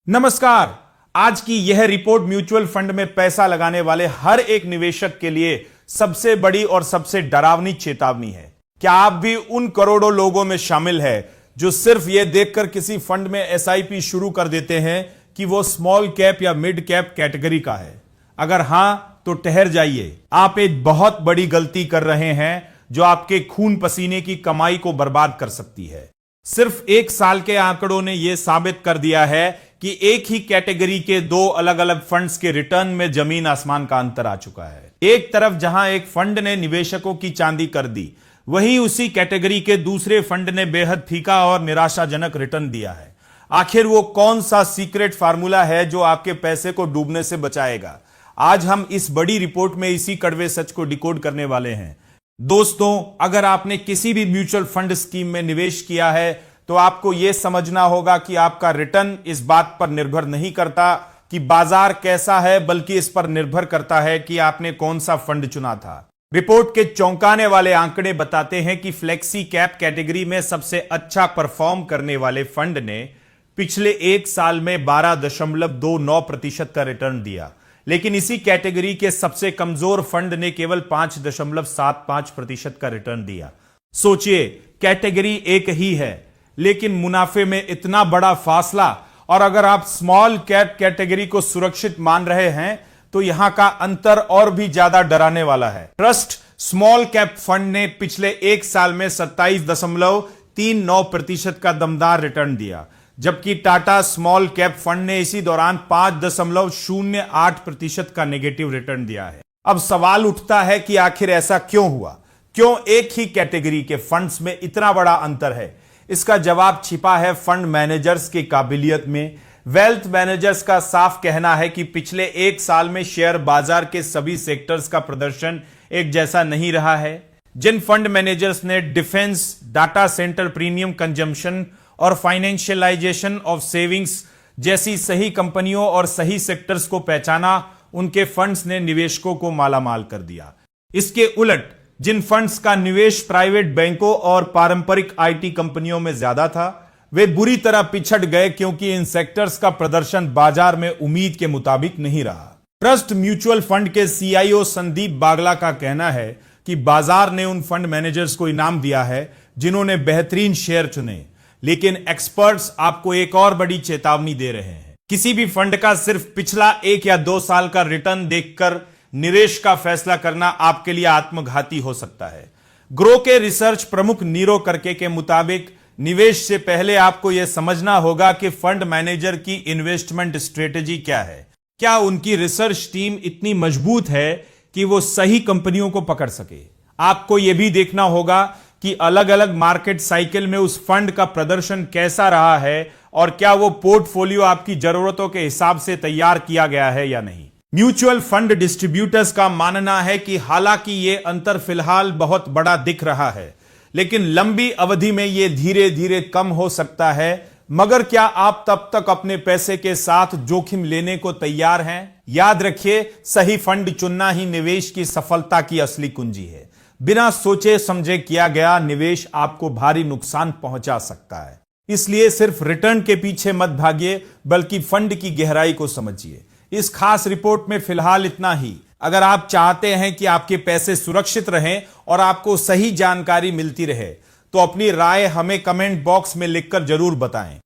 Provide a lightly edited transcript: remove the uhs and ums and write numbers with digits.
नमस्कार। आज की यह रिपोर्ट म्यूचुअल फंड में पैसा लगाने वाले हर एक निवेशक के लिए सबसे बड़ी और सबसे डरावनी चेतावनी है। क्या आप भी उन करोड़ों लोगों में शामिल है जो सिर्फ यह देखकर किसी फंड में एसआईपी शुरू कर देते हैं कि वो स्मॉल कैप या मिड कैप कैटेगरी का है? अगर हां तो ठहर जाइए, आप एक बहुत बड़ी गलती कर रहे हैं जो आपके खून पसीने की कमाई को बर्बाद कर सकती है। सिर्फ एक साल के आंकड़ों ने यह साबित कर दिया है कि एक ही कैटेगरी के दो अलग अलग फंड्स के रिटर्न में जमीन आसमान का अंतर आ चुका है। एक तरफ जहां एक फंड ने निवेशकों की चांदी कर दी, वहीं उसी कैटेगरी के दूसरे फंड ने बेहद फीका और निराशाजनक रिटर्न दिया है। आखिर वो कौन सा सीक्रेट फार्मूला है जो आपके पैसे को डूबने से बचाएगा? आज हम इस बड़ी रिपोर्ट में इसी कड़वे सच को डिकोड करने वाले हैं। दोस्तों, अगर आपने किसी भी म्यूचुअल फंड स्कीम में निवेश किया है तो आपको यह समझना होगा कि आपका रिटर्न इस बात पर निर्भर नहीं करता कि बाजार कैसा है, बल्कि इस पर निर्भर करता है कि आपने कौन सा फंड चुना था। रिपोर्ट के चौंकाने वाले आंकड़े बताते हैं कि फ्लेक्सी कैप कैटेगरी में सबसे अच्छा परफॉर्म करने वाले फंड ने पिछले एक साल में 12.29% का रिटर्न दिया, लेकिन इसी कैटेगरी के सबसे कमजोर फंड ने केवल 5.75% का रिटर्न दिया। सोचिए, कैटेगरी एक ही है लेकिन मुनाफे में इतना बड़ा फासला। और अगर आप स्मॉल कैप कैटेगरी को सुरक्षित मान रहे हैं तो यहां का अंतर और भी ज्यादा डराने वाला है। ट्रस्ट स्मॉल कैप फंड ने पिछले एक साल में 27.39% का दमदार रिटर्न दिया, जबकि टाटा स्मॉल कैप फंड ने इसी दौरान 5.08% का नेगेटिव रिटर्न दिया है। अब सवाल उठता है कि आखिर ऐसा क्यों हुआ? क्यों एक ही कैटेगरी के फंड्स में इतना बड़ा अंतर है? इसका जवाब छिपा है फंड मैनेजर्स की काबिलियत में। वेल्थ मैनेजर्स का साफ कहना है कि पिछले एक साल में शेयर बाजार के सभी सेक्टर्स का प्रदर्शन एक जैसा नहीं रहा है। जिन फंड मैनेजर्स ने defence, data centre premium consumption और फाइनेंशियलाइजेशन ऑफ सेविंग्स जैसी सही कंपनियों और सही सेक्टर्स को पहचाना, उनके फंड्स ने निवेशकों को मालामाल कर दिया। इसके उलट जिन फंड्स का निवेश प्राइवेट बैंकों और पारंपरिक आईटी कंपनियों में ज्यादा था, वे बुरी तरह पिछड़ गए, क्योंकि इन सेक्टर्स का प्रदर्शन बाजार में उम्मीद के मुताबिक नहीं रहा। ट्रस्ट म्यूचुअल फंड के सीईओ संदीप बागला का कहना है कि बाजार ने उन फंड मैनेजर्स को इनाम दिया है जिन्होंने बेहतरीन शेयर चुने, लेकिन एक्सपर्ट्स आपको एक और बड़ी चेतावनी दे रहे हैं। किसी भी फंड का सिर्फ पिछला 1 या 2 साल का रिटर्न देखकर निवेश का फैसला करना आपके लिए आत्मघाती हो सकता है। ग्रो के रिसर्च प्रमुख नीरो करके के मुताबिक निवेश से पहले आपको यह समझना होगा कि फंड मैनेजर की इन्वेस्टमेंट स्ट्रेटेजी क्या है। क्या उनकी रिसर्च टीम इतनी मजबूत है कि वो सही कंपनियों को पकड़ सके? आपको यह भी देखना होगा कि अलग अलग मार्केट साइकिल में उस फंड का प्रदर्शन कैसा रहा है और क्या वो पोर्टफोलियो आपकी जरूरतों के हिसाब से तैयार किया गया है या नहीं। म्यूचुअल फंड डिस्ट्रीब्यूटर्स का मानना है कि हालांकि यह अंतर फिलहाल बहुत बड़ा दिख रहा है, लेकिन लंबी अवधि में यह धीरे धीरे कम हो सकता है। मगर क्या आप तब तक अपने पैसे के साथ जोखिम लेने को तैयार हैं? याद रखिए, सही फंड चुनना ही निवेश की सफलता की असली कुंजी है। बिना सोचे समझे किया गया निवेश आपको भारी नुकसान पहुंचा सकता है। इसलिए सिर्फ रिटर्न के पीछे मत भागिए, बल्कि फंड की गहराई को समझिए। इस खास रिपोर्ट में फिलहाल इतना ही। अगर आप चाहते हैं कि आपके पैसे सुरक्षित रहें और आपको सही जानकारी मिलती रहे, तो अपनी राय हमें कमेंट बॉक्स में लिखकर जरूर बताएं।